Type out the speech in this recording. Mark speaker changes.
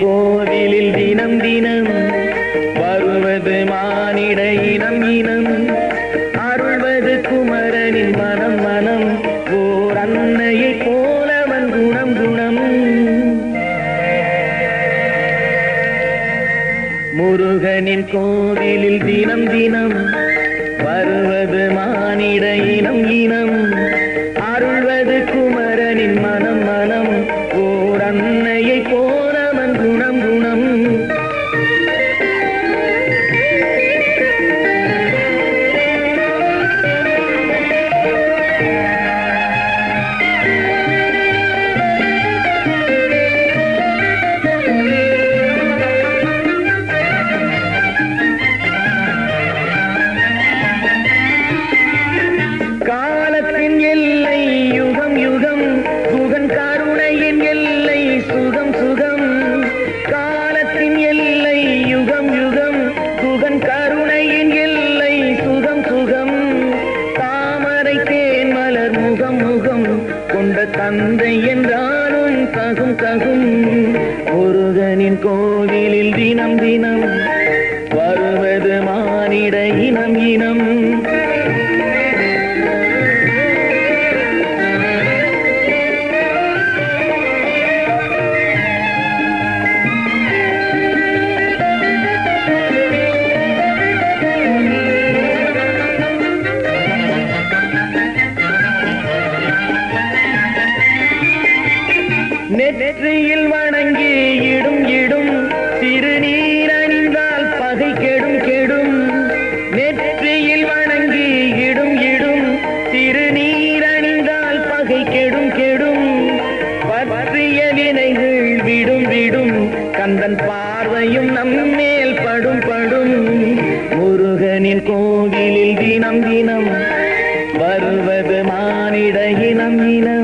Speaker 1: கோவிலில் தினம் தினம் வருவது மானிட இனம் இனம் அருள்வது குமரனின் மனம் மனம் ஓர் அன்னையை போலவன் குணம் குணம் முருகனின் கோவிலில் தினம் தினம் வருவது மானிட இனம் இனம் அருள்வது குமரனின் மனம் மனம் ஓர் அன்னையை போலவன் குணம் குணம் காலத்தின் எல்லை யுகம் யுகம் குகன் கருணையின் எல்லை சுகம் சுகம் காலத்தின் எல்லை யுகம் யுகம் குகன் கருணையின் எல்லை சுகம் சுகம் தாமரை தேன் மலர் முகம் முகம் கொண்ட தந்தை என்றாலும் தகும் தகும் முருகனின் கோவிலில் தினம் தினம் வருவது மானிட இனம் இனம் நெற்றியில் வணங்கி இடும் இடும் திருநீர் அணிந்தால் பகை கெடும் கெடும் நெற்றியில் வணங்கி இடும் இடும் திருநீர் அணிந்தால் பகை கெடும் கெடும் பற்றிய வினைகள் விடும் விடும் கந்தன் பார்வையும் நம்மேல் படும் படும் முருகனின் கோவிலில் தினம் தினம் வருவது மானிட இனம் இனம்